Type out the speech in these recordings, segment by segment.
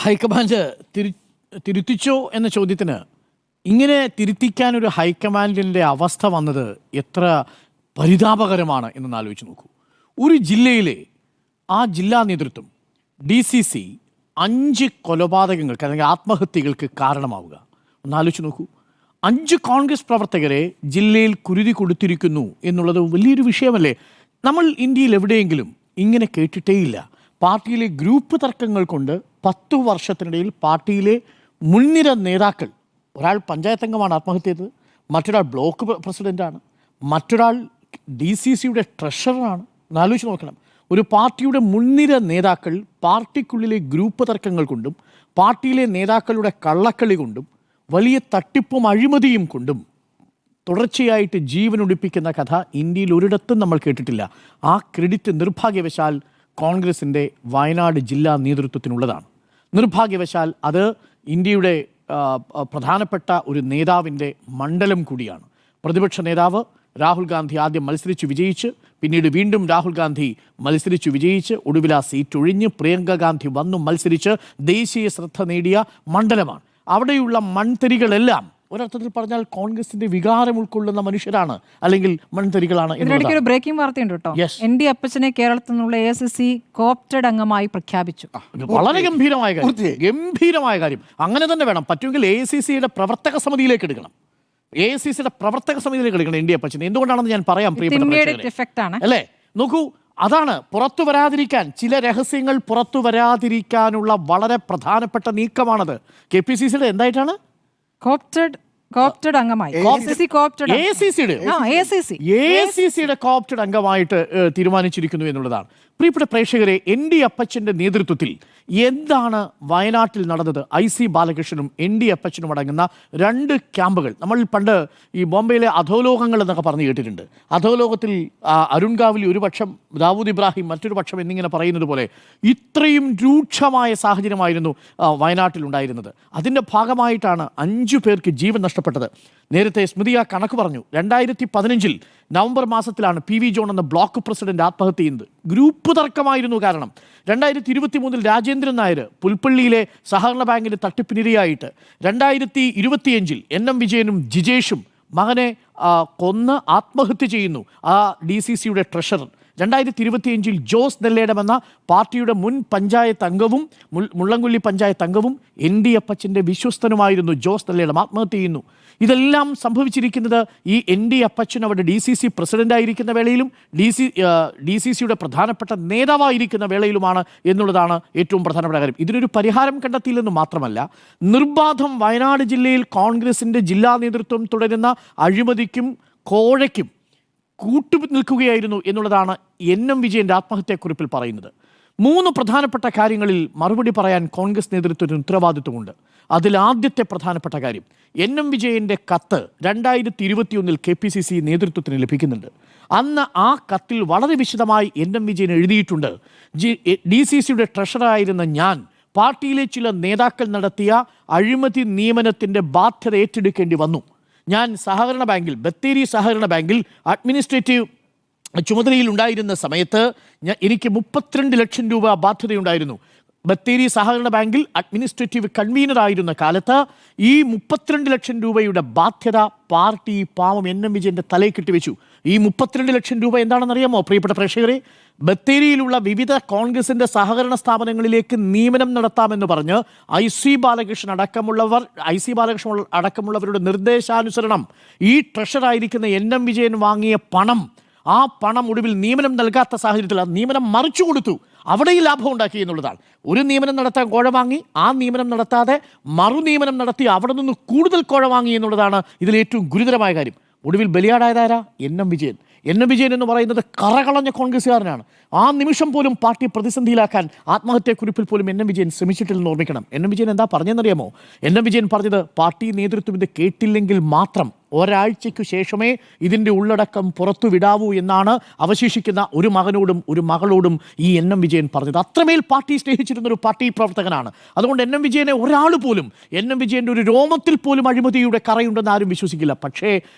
High command തിരുത്തിച്ചോ എന്ന ചോദ്യത്തിന് ഇങ്ങനെ തിരുത്തിക്കാനൊരു ഹൈക്കമാൻഡിൻ്റെ അവസ്ഥ വന്നത് എത്ര പരിതാപകരമാണ് എന്നൊന്ന് ആലോചിച്ച് നോക്കൂ. ഒരു ജില്ലയിലെ ആ ജില്ലാ നേതൃത്വം DCC 5 കൊലപാതകങ്ങൾക്ക് അല്ലെങ്കിൽ ആത്മഹത്യകൾക്ക് കാരണമാവുക. ഒന്ന് ആലോചിച്ച് നോക്കൂ. 5 കോൺഗ്രസ് പ്രവർത്തകരെ ജില്ലയിൽ കുരുതി കൊടുത്തിരിക്കുന്നു എന്നുള്ളത് വലിയൊരു വിഷയമല്ലേ? നമ്മൾ ഇന്ത്യയിൽ എവിടെയെങ്കിലും ഇങ്ങനെ കേട്ടിട്ടേയില്ല. പാർട്ടിയിലെ ഗ്രൂപ്പ് തർക്കങ്ങൾ കൊണ്ട് 10 വർഷത്തിനിടയിൽ പാർട്ടിയിലെ മുൻനിര നേതാക്കൾ, ഒരാൾ പഞ്ചായത്ത് അംഗമാണ് ആത്മഹത്യ ചെയ്തത്, മറ്റൊരാൾ ബ്ലോക്ക് പ്രസിഡൻ്റാണ്, മറ്റൊരാൾ DCCയുടെ ട്രഷററാണ്. എന്നാലോചിച്ച് നോക്കണം. ഒരു പാർട്ടിയുടെ മുൻനിര നേതാക്കൾ പാർട്ടിക്കുള്ളിലെ ഗ്രൂപ്പ് തർക്കങ്ങൾ കൊണ്ടും പാർട്ടിയിലെ നേതാക്കളുടെ കള്ളക്കളി കൊണ്ടും വലിയ തട്ടിപ്പും അഴിമതിയും കൊണ്ടും തുടർച്ചയായിട്ട് ജീവനൊടുപ്പിക്കുന്ന കഥ ഇന്ത്യയിൽ ഒരിടത്തും നമ്മൾ കേട്ടിട്ടില്ല. ആ ക്രെഡിറ്റ് നിർഭാഗ്യവശാൽ കോൺഗ്രസിൻ്റെ വയനാട് ജില്ലാ നേതൃത്വത്തിനുള്ളതാണ്. നിർഭാഗ്യവശാൽ അത് ഇന്ത്യയുടെ പ്രധാനപ്പെട്ട ഒരു നേതാവിൻ്റെ മണ്ഡലം കൂടിയാണ്. പ്രതിപക്ഷ നേതാവ് രാഹുൽ ഗാന്ധി ആദ്യം മത്സരിച്ച് വിജയിച്ച്, പിന്നീട് വീണ്ടും രാഹുൽ ഗാന്ധി മത്സരിച്ച് വിജയിച്ച്, ഒടുവിൽ ആ സീറ്റ് ഒഴിഞ്ഞ് പ്രിയങ്ക ഗാന്ധി വന്നു മത്സരിച്ച് ദേശീയ ശ്രദ്ധ നേടിയ മണ്ഡലമാണ്. അവിടെയുള്ള മൺതരികളെല്ലാം ഒരർത്ഥത്തിൽ പറഞ്ഞാൽ കോൺഗ്രസിന്റെ വികാരം ഉൾക്കൊള്ളുന്ന മനുഷ്യരാണ്, അല്ലെങ്കിൽ മൺതരികളാണ്. ഇതിനിടയ്ക്ക് ഒരു ബ്രേക്കിംഗ് വാർത്തയുണ്ട് കേട്ടോ. ND അപ്പച്ചനെ കേരളത്തിൽ നിന്നുള്ള AICC കോപ്റ്റഡ് അംഗമായി പ്രഖ്യാപിച്ചു. വളരെ ഗംഭീരമായ കാര്യം. അങ്ങനെ തന്നെ വേണം. പറ്റുമെങ്കിൽ AICCയുടെ പ്രവർത്തക സമിതിയിലേക്ക് എടുക്കണം. AICCയുടെ പ്രവർത്തക സമിതിയിലേക്ക് എടുക്കണം ND അപ്പച്ചനെ. എന്തുകൊണ്ടാണെന്ന് ഞാൻ പറയാം പ്രിയപ്പെട്ട അല്ലേ. നോക്കൂ, അതാണ് പുറത്തു വരാതിരിക്കാൻ, ചില രഹസ്യങ്ങൾ പുറത്തു വരാതിരിക്കാനുള്ള വളരെ പ്രധാനപ്പെട്ട നീക്കമാണത്. KPCCയുടെ എന്തായിട്ടാണ് കോപ്റ്റഡ് അംഗമായി AICCയുടെ കോപ്റ്റഡ് അംഗമായിട്ട് തീരുമാനിച്ചിരിക്കുന്നു എന്നുള്ളതാണ്. പ്രിയപ്പെട്ട പ്രേക്ഷകരെ, ND അപ്പച്ചൻ്റെ നേതൃത്വത്തിൽ എന്താണ് വയനാട്ടിൽ നടന്നത്? IC ബാലകൃഷ്ണനും ND അപ്പച്ചനും അടങ്ങുന്ന 2 ക്യാമ്പുകൾ. നമ്മൾ പണ്ട് ഈ ബോംബെയിലെ അധോലോകങ്ങൾ എന്നൊക്കെ പറഞ്ഞു കേട്ടിട്ടുണ്ട്. അധോലോകത്തിൽ അരുൺകാവിലി ഒരു പക്ഷം, ദാവൂദ് ഇബ്രാഹിം മറ്റൊരു പക്ഷം എന്നിങ്ങനെ പറയുന്നത് പോലെ ഇത്രയും രൂക്ഷമായ സാഹചര്യമായിരുന്നു വയനാട്ടിലുണ്ടായിരുന്നത്. അതിൻ്റെ ഭാഗമായിട്ടാണ് 5 പേർക്ക് ജീവൻ നഷ്ടപ്പെട്ടത്. നേരത്തെ സ്മൃതി ആ കണക്ക് പറഞ്ഞു. 2015 നവംബർ മാസത്തിലാണ് PV ജോൺ എന്ന ബ്ലോക്ക് പ്രസിഡന്റ് ആത്മഹത്യ ചെയ്യുന്നത്. ഗ്രൂപ്പ് തർക്കമായിരുന്നു കാരണം. 2023 രാജേന്ദ്രൻ നായർ പുൽപ്പള്ളിയിലെ സഹകരണ ബാങ്കിന്റെ തട്ടിപ്പിനിരയായിട്ട്, 2025 NM വിജയനും ജിജേഷും മകനെ കൊന്ന് ആത്മഹത്യ ചെയ്യുന്നു ആ DCCയുടെ ട്രഷറർ. 2025 ജോസ് നെല്ലേടം എന്ന പാർട്ടിയുടെ മുൻ പഞ്ചായത്ത് അംഗവും മുള്ളംകൊല്ലി പഞ്ചായത്ത് അംഗവും ND അപ്പച്ചൻ്റെ വിശ്വസ്തനുമായിരുന്നു ജോസ് നെല്ലേടം ആത്മഹത്യ ചെയ്യുന്നു. ഇതെല്ലാം സംഭവിച്ചിരിക്കുന്നത് ഈ ND അപ്പച്ചൻ അവിടെ DCC പ്രസിഡൻ്റായിരിക്കുന്ന വേളയിലും DCCയുടെ പ്രധാനപ്പെട്ട നേതാവായിരിക്കുന്ന വേളയിലുമാണ് എന്നുള്ളതാണ് ഏറ്റവും പ്രധാനപ്പെട്ട കാര്യം. ഇതിനൊരു പരിഹാരം കണ്ടെത്തിയില്ലെന്ന് മാത്രമല്ല, നിർബാധം വയനാട് ജില്ലയിൽ കോൺഗ്രസിൻ്റെ ജില്ലാ നേതൃത്വം തുടരുന്ന അഴിമതിക്കും കോഴയ്ക്കും കൂട്ടുനിൽക്കുകയായിരുന്നു എന്നുള്ളതാണ് NM വിജയൻ്റെ ആത്മഹത്യാക്കുറിപ്പിൽ പറയുന്നത്. 3 പ്രധാനപ്പെട്ട കാര്യങ്ങളിൽ മറുപടി പറയാൻ കോൺഗ്രസ് നേതൃത്വത്തിന് ഉത്തരവാദിത്വമുണ്ട്. അതിൽ ആദ്യത്തെ പ്രധാനപ്പെട്ട കാര്യം, NM വിജയൻ്റെ കത്ത് 2021 KPCC നേതൃത്വത്തിന് ലഭിക്കുന്നുണ്ട്. അന്ന് ആ കത്തിൽ വളരെ വിശദമായി NM വിജയൻ എഴുതിയിട്ടുണ്ട്, DCCയുടെ ട്രഷററായിരുന്ന ഞാൻ പാർട്ടിയിലെ ചില നേതാക്കൾ നടത്തിയ അഴിമതി നിയമനത്തിൻ്റെ ബാധ്യത ഏറ്റെടുക്കേണ്ടി വന്നു. ഞാൻ സഹകരണ ബാങ്കിൽ, ബത്തേരി സഹകരണ ബാങ്കിൽ അഡ്മിനിസ്ട്രേറ്റീവ് ചുമതലയിൽ ഉണ്ടായിരുന്ന സമയത്ത് എനിക്ക് 32 ലക്ഷം രൂപ ബാധ്യതയുണ്ടായിരുന്നു. ബത്തേരി സഹകരണ ബാങ്കിൽ അഡ്മിനിസ്ട്രേറ്റീവ് കൺവീനർ ആയിരുന്ന കാലത്ത് ഈ 32 ലക്ഷം രൂപയുടെ ബാധ്യത പാർട്ടി പാവം NM വിജയൻ്റെ തലയിൽ കെട്ടിവെച്ചു. ഈ 32 ലക്ഷം രൂപ എന്താണെന്നറിയാമോ പ്രിയപ്പെട്ട പ്രേക്ഷകരെ? ബത്തേരിയിലുള്ള വിവിധ കോൺഗ്രസിൻ്റെ സഹകരണ സ്ഥാപനങ്ങളിലേക്ക് നിയമനം നടത്താമെന്ന് പറഞ്ഞ് IC ബാലകൃഷ്ണൻ അടക്കമുള്ളവരുടെ നിർദ്ദേശാനുസരണം ഈ ട്രഷറായിരിക്കുന്ന NM വിജയൻ വാങ്ങിയ പണം, ആ പണം ഒടുവിൽ നിയമനം നൽകാത്ത സാഹചര്യത്തിൽ ആ നിയമനം മറിച്ചു കൊടുത്തു. അവിടെ ഈ ലാഭം ഉണ്ടാക്കി എന്നുള്ളതാണ്. ഒരു നിയമനം നടത്താൻ കോഴ വാങ്ങി, ആ നിയമനം നടത്താതെ മറുനിയമനം നടത്തി അവിടെ നിന്ന് കൂടുതൽ കോഴ വാങ്ങി എന്നുള്ളതാണ് ഇതിൽ ഏറ്റവും ഗുരുതരമായ കാര്യം. ഒടുവിൽ ബലിയാടായതാരാ? NM വിജയൻ. NM വിജയൻ എന്ന് പറയുന്നത് കറകളഞ്ഞ കോൺഗ്രസ്സുകാരനാണ്. ആ നിമിഷം പോലും പാർട്ടി പ്രതിസന്ധിയിലാക്കാൻ ആത്മഹത്യാക്കുറിപ്പിൽ പോലും NM വിജയൻ ശ്രമിച്ചിട്ടില്ലെന്ന് ഓർമ്മിക്കണം. NM വിജയൻ എന്താ പറഞ്ഞെന്നറിയാമോ? NM വിജയൻ പറഞ്ഞത്, പാർട്ടി നേതൃത്വം ഇത് കേട്ടില്ലെങ്കിൽ മാത്രം ഒരാഴ്ചയ്ക്കു ശേഷമേ ഇതിൻ്റെ ഉള്ളടക്കം പുറത്തു വിടാവൂ എന്നാണ് അവശേഷിക്കുന്ന ഒരു മകനോടും ഒരു മകളോടും ഈ NM വിജയൻ പറഞ്ഞത്. അത്രമേൽ പാർട്ടി സ്നേഹിച്ചിരുന്നൊരു പാർട്ടി പ്രവർത്തകനാണ്. അതുകൊണ്ട് NM വിജയനെ ഒരാൾ പോലും, NM വിജയൻ്റെ ഒരു രോമത്തിൽ പോലും അഴിമതിയുടെ കറയുണ്ടെന്ന് ആരും വിശ്വസിക്കില്ല. പക്ഷേ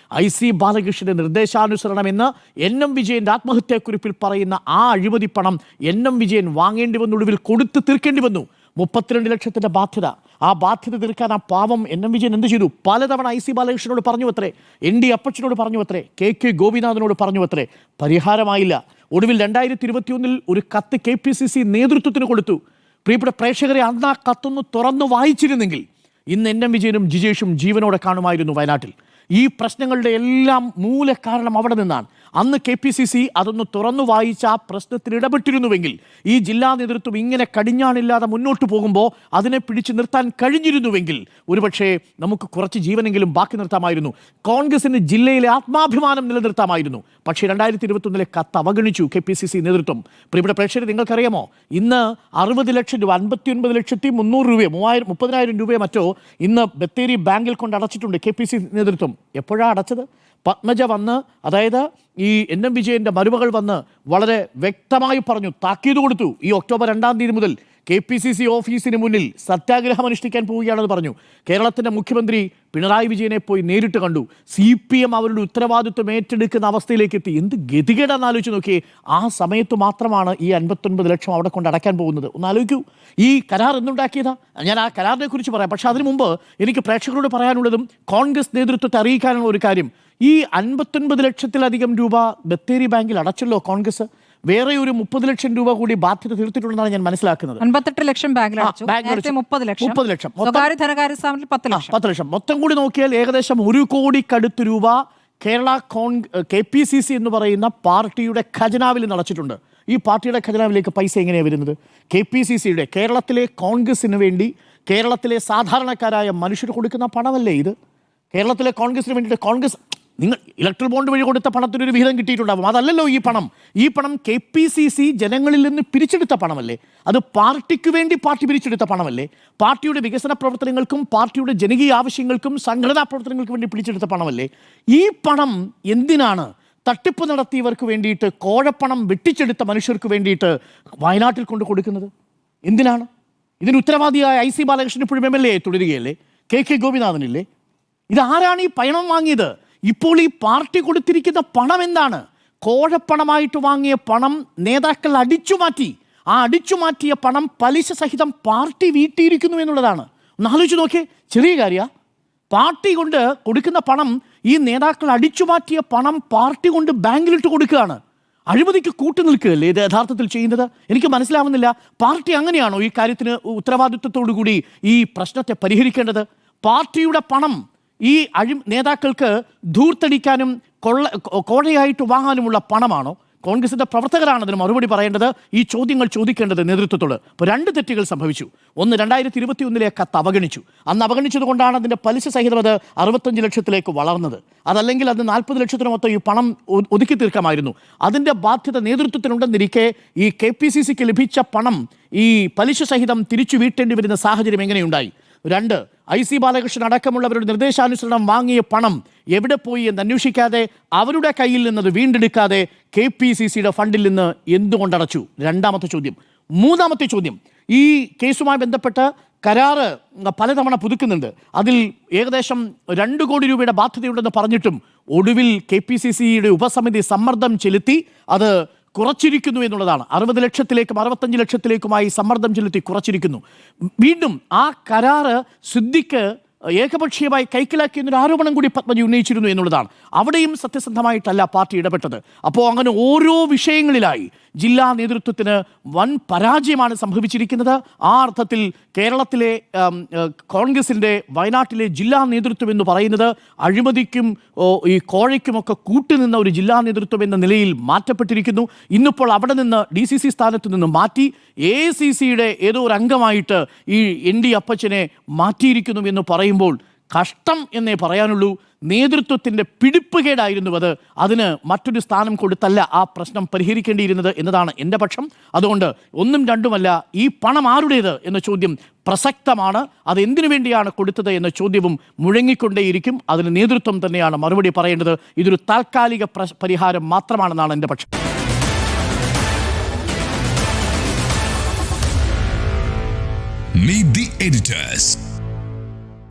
IC ബാലകൃഷ്ണൻ്റെ നിർദ്ദേശാനുസരണം എന്ന് NM വിജയൻ്റെ ആത്മഹത്യാക്കുറിപ്പിൽ പറയുന്ന ആ അഴിമതി പണം NM വിജയൻ വാങ്ങേണ്ടി വന്നു, ഒടുവിൽ കൊടുത്ത് തീർക്കേണ്ടി വന്നു. 32 ലക്ഷത്തിന്റെ ബാധ്യത. ആ ബാധ്യത തീർക്കാൻ ആ പാവം എൻ വിജയൻ എന്ത് ചെയ്തു? പലതവണ IC ബാലകൃഷ്ണനോട് പറഞ്ഞു അത്രേ, ND അപ്പച്ചനോട് പറഞ്ഞു അത്രേ, KK ഗോപിനാഥനോട് പറഞ്ഞു അത്രേ. പരിഹാരമായില്ല. ഒടുവിൽ 2021 ഒരു കത്ത് KPCC നേതൃത്വത്തിന് കൊടുത്തു. പ്രിയപ്പെട്ട പ്രേക്ഷകരെ, അന്ന് ആ കത്തൊന്ന് തുറന്നു വായിച്ചിരുന്നെങ്കിൽ ഇന്ന് NM വിജയനും ജിജേഷും ജീവനോടെ കാണുമായിരുന്നു വയനാട്ടിൽ. ഈ പ്രശ്നങ്ങളുടെ എല്ലാം മൂല കാരണം അവിടെ നിന്നാണ്. അന്ന് KPCC അതൊന്ന് തുറന്നു വായിച്ച ആ പ്രശ്നത്തിൽ ഇടപെട്ടിരുന്നുവെങ്കിൽ ഈ ജില്ലാ നേതൃത്വം ഇങ്ങനെ കടിഞ്ഞാണില്ലാതെ മുന്നോട്ട് പോകുമ്പോൾ അതിനെ പിടിച്ചു നിർത്താൻ കഴിഞ്ഞിരുന്നുവെങ്കിൽ ഒരുപക്ഷെ നമുക്ക് കുറച്ച് ജീവനെങ്കിലും ബാക്കി നിർത്താമായിരുന്നു. കോൺഗ്രസിന് ജില്ലയിലെ ആത്മാഭിമാനം നിലനിർത്താമായിരുന്നു. പക്ഷേ 2021 കത്ത് അവഗണിച്ചു KPCC നേതൃത്വം. പ്രിയപ്പെട്ട പ്രേക്ഷകരെ, നിങ്ങൾക്കറിയാമോ, ഇന്ന് 60 ലക്ഷം രൂപ, 59,300,000 രൂപയോ 30,000 രൂപയോ മറ്റോ ഇന്ന് ബത്തേരി ബാങ്കിൽ കൊണ്ട് അടച്ചിട്ടുണ്ട് KPCC നേതൃത്വം. എപ്പോഴാണ് അടച്ചത്? പത്മജ വന്ന്, അതായത് ഈ NM വിജയന്റെ മരുമകൾ വന്ന് വളരെ വ്യക്തമായി പറഞ്ഞു, താക്കീത് കൊടുത്തു. ഈ ഒക്ടോബർ 2-ാം തീയതി മുതൽ KPCC ഓഫീസിന് മുന്നിൽ സത്യാഗ്രഹം അനുഷ്ഠിക്കാൻ പോവുകയാണെന്ന് പറഞ്ഞു. കേരളത്തിന്റെ മുഖ്യമന്ത്രി പിണറായി വിജയനെ പോയി നേരിട്ട് കണ്ടു. CPM അവരുടെ ഉത്തരവാദിത്വം ഏറ്റെടുക്കുന്ന അവസ്ഥയിലേക്ക് എത്തി. എന്ത് ഗതികേടാന്ന് ആലോചിച്ച് നോക്കിയേ. ആ സമയത്ത് മാത്രമാണ് ഈ 59 ലക്ഷം അവിടെ കൊണ്ട് അടയ്ക്കാൻ പോകുന്നത്. ഒന്ന് ആലോചിക്കൂ, ഈ കരാർ എന്തുണ്ടാക്കിയതാ? ഞാൻ ആ കരാറിനെ കുറിച്ച് പറയാം. പക്ഷെ അതിനു മുമ്പ് എനിക്ക് പ്രേക്ഷകരോട് പറയാനുള്ളതും കോൺഗ്രസ് നേതൃത്വത്തെ അറിയിക്കാനുള്ള ഒരു കാര്യം. ഈ 59 ലക്ഷത്തിലധികം രൂപ ബത്തേരി ബാങ്കിൽ അടച്ചല്ലോ കോൺഗ്രസ്. വേറെ ഒരു 30 ലക്ഷം രൂപ കൂടി ബാധ്യത തീർത്തിട്ടുണ്ടെന്നാണ് ഞാൻ മനസ്സിലാക്കുന്നത്. 58 ലക്ഷം ബാങ്കിൽ അടച്ചു. 30 ലക്ഷം. സ്വകാര്യ ധനകാര്യ സ്ഥാപനത്തിൽ 10 ലക്ഷം. മൊത്തം കൂടി നോക്കിയാൽ ഏകദേശം 1 കോടിക്കടുത്ത് രൂപ കേരള KPCC എന്ന് പറയുന്ന പാർട്ടിയുടെ ഖജനാവിൽ നടച്ചിട്ടുണ്ട്. ഈ പാർട്ടിയുടെ ഖജനാവിലേക്ക് പൈസ എങ്ങനെയാണ് വരുന്നത്? KPCCയുടെ, കേരളത്തിലെ കോൺഗ്രസിന് വേണ്ടി കേരളത്തിലെ സാധാരണക്കാരായ മനുഷ്യർ കൊടുക്കുന്ന പണമല്ലേ ഇത്? കേരളത്തിലെ കോൺഗ്രസിന് വേണ്ടിയിട്ട് കോൺഗ്രസ്, നിങ്ങൾ ഇലക്ട്രൽ ബോണ്ട് വഴി കൊടുത്ത പണത്തിനൊരു വിഹിതം കിട്ടിയിട്ടുണ്ടാവും. അതല്ലല്ലോ ഈ പണം. ഈ പണം KPCC ജനങ്ങളിൽ നിന്ന് പിരിച്ചെടുത്ത പണമല്ലേ? അത് പാർട്ടിക്ക് വേണ്ടി പാർട്ടി പിരിച്ചെടുത്ത പണമല്ലേ? പാർട്ടിയുടെ വികസന പ്രവർത്തനങ്ങൾക്കും പാർട്ടിയുടെ ജനകീയ ആവശ്യങ്ങൾക്കും സംഘടനാ പ്രവർത്തനങ്ങൾക്കും വേണ്ടി പിടിച്ചെടുത്ത പണമല്ലേ? ഈ പണം എന്തിനാണ് തട്ടിപ്പ് നടത്തിയവർക്ക് വേണ്ടിയിട്ട്, കോഴപ്പണം വെട്ടിച്ചെടുത്ത മനുഷ്യർക്ക് വേണ്ടിയിട്ട് വയനാട്ടിൽ കൊണ്ട് കൊടുക്കുന്നത്? എന്തിനാണ്? ഇതിന് ഉത്തരവാദിയായ IC ബാലകൃഷ്ണൻ ഇപ്പോഴും MLA തുടരുകയല്ലേ? KK ഗോപിനാഥനില്ലേ? ഇതാരാണ് ഈ പണം വാങ്ങിയത്? ഇപ്പോൾ ഈ പാർട്ടി കൊടുത്തിരിക്കുന്ന പണം എന്താണ്? കോഴപ്പണമായിട്ട് വാങ്ങിയ പണം നേതാക്കൾ അടിച്ചുമാറ്റി. ആ അടിച്ചുമാറ്റിയ പണം പലിശ സഹിതം പാർട്ടി വീട്ടിയിരിക്കുന്നു എന്നുള്ളതാണ്. ഒന്ന് ആലോചിച്ച് നോക്കിയേ. ചെറിയ കാര്യ. പാർട്ടി കൊണ്ട് കൊടുക്കുന്ന പണം, ഈ നേതാക്കൾ അടിച്ചുമാറ്റിയ പണം പാർട്ടി കൊണ്ട് ബാങ്കിലിട്ട് കൊടുക്കുകയാണ്. അഴിമതിക്ക് കൂട്ടു നിൽക്കുകയല്ലേ ഇത് യഥാർത്ഥത്തിൽ ചെയ്യുന്നത്? എനിക്ക് മനസ്സിലാവുന്നില്ല. പാർട്ടി അങ്ങനെയാണോ ഈ കാര്യത്തിന് ഉത്തരവാദിത്വത്തോടു കൂടി ഈ പ്രശ്നത്തെ പരിഹരിക്കേണ്ടത്? പാർട്ടിയുടെ പണം ഈ നേതാക്കൾക്ക് ധൂർത്തടിക്കാനും കോഴയായിട്ട് വാങ്ങാനുമുള്ള പണമാണോ? കോൺഗ്രസിന്റെ പ്രവർത്തകരാണ് അതിന് മറുപടി പറയേണ്ടത്. ഈ ചോദ്യങ്ങൾ ചോദിക്കേണ്ടത് നേതൃത്വത്തോട്. ഇപ്പോൾ 2 തെറ്റുകൾ സംഭവിച്ചു. ഒന്ന്, 2021 കത്ത് അവഗണിച്ചു. അന്ന് അവഗണിച്ചത് കൊണ്ടാണ് അതിൻ്റെ പലിശ സഹിതം അത് 65 ലക്ഷത്തിലേക്ക് വളർന്നത്. അതല്ലെങ്കിൽ അത് 40 ലക്ഷത്തിന് മൊത്തം ഈ പണം ഒതുക്കി തീർക്കാമായിരുന്നു. അതിൻ്റെ ബാധ്യത നേതൃത്വത്തിനുണ്ടെന്നിരിക്കെ ഈ KPCCക്ക് ലഭിച്ച പണം ഈ പലിശ സഹിതം തിരിച്ചു വീട്ടേണ്ടി വരുന്ന സാഹചര്യം എങ്ങനെയുണ്ടായി? 2, IC ബാലകൃഷ്ണൻ അടക്കമുള്ളവരുടെ നിർദ്ദേശാനുസരണം വാങ്ങിയ പണം എവിടെ പോയി എന്ന് അന്വേഷിക്കാതെ, അവരുടെ കയ്യിൽ നിന്നത് വീണ്ടെടുക്കാതെ KPCCയുടെ ഫണ്ടിൽ നിന്ന് എന്തുകൊണ്ടടച്ചു? 2ാമത്തെ ചോദ്യം. 3ാമത്തെ ചോദ്യം, ഈ കേസുമായി ബന്ധപ്പെട്ട് കരാറ് പലതവണ പുതുക്കുന്നുണ്ട്. അതിൽ ഏകദേശം 2 കോടി രൂപയുടെ ബാധ്യതയുണ്ടെന്ന് പറഞ്ഞിട്ടും ഒടുവിൽ KPCCയുടെ ഉപസമിതി സമ്മർദ്ദം ചെലുത്തി അത് കുറച്ചിരിക്കുന്നു എന്നുള്ളതാണ്. 60 ലക്ഷത്തിലേക്കും 65 ലക്ഷത്തിലേക്കുമായി സമ്മർദ്ദം ചെലുത്തി കുറച്ചിരിക്കുന്നു. വീണ്ടും ആ കരാറ് സിദ്ദിഖ് ഏകപക്ഷീയമായി കൈക്കലാക്കിയെന്നൊരു ആരോപണം കൂടി പത്മജി ഉന്നയിച്ചിരുന്നു എന്നുള്ളതാണ്. അവിടെയും സത്യസന്ധമായിട്ടല്ല പാർട്ടി ഇടപെട്ടത്. അപ്പോൾ അങ്ങനെ ഓരോ വിഷയങ്ങളിലായി ജില്ലാ നേതൃത്വത്തിന് വൻ പരാജയമാണ് സംഭവിച്ചിരിക്കുന്നത്. ആ അർത്ഥത്തിൽ കേരളത്തിലെ കോൺഗ്രസിൻ്റെ വയനാട്ടിലെ ജില്ലാ നേതൃത്വം എന്ന് പറയുന്നത് അഴിമതിക്കും ഈ കോഴയ്ക്കുമൊക്കെ കൂട്ടുനിന്ന ഒരു ജില്ലാ നേതൃത്വം എന്ന നിലയിൽ മാറ്റപ്പെട്ടിരിക്കുന്നു. ഇന്നിപ്പോൾ അവിടെ നിന്ന് DCC സ്ഥാനത്ത് നിന്ന് മാറ്റി AICCയുടെ ഏതോ ഒരു അംഗമായിട്ട് ഈ ND അപ്പച്ചനെ മാറ്റിയിരിക്കുന്നു എന്ന് പറയുമ്പോൾ കഷ്ടം എന്നേ പറയാനുള്ളൂ. നേതൃത്വത്തിൻ്റെ പിടിപ്പുകേടായിരുന്നു അത്. അതിന് മറ്റൊരു സ്ഥാനം കൊടുത്തല്ല ആ പ്രശ്നം പരിഹരിക്കേണ്ടിയിരുന്നത് എന്നതാണ് എൻ്റെ പക്ഷം. അതുകൊണ്ട് 1ഉം 2ഉമല്ല, ഈ പണം ആരുടേത് എന്ന ചോദ്യം പ്രസക്തമാണ്. അത് എന്തിനു വേണ്ടിയാണ് കൊടുത്തത് എന്ന ചോദ്യവും മുഴങ്ങിക്കൊണ്ടേയിരിക്കും. അതിന് നേതൃത്വം തന്നെയാണ് മറുപടി പറയേണ്ടത്. ഇതൊരു താൽക്കാലിക പരിഹാരം മാത്രമാണെന്നാണ് എൻ്റെ പക്ഷം. Meet the editors.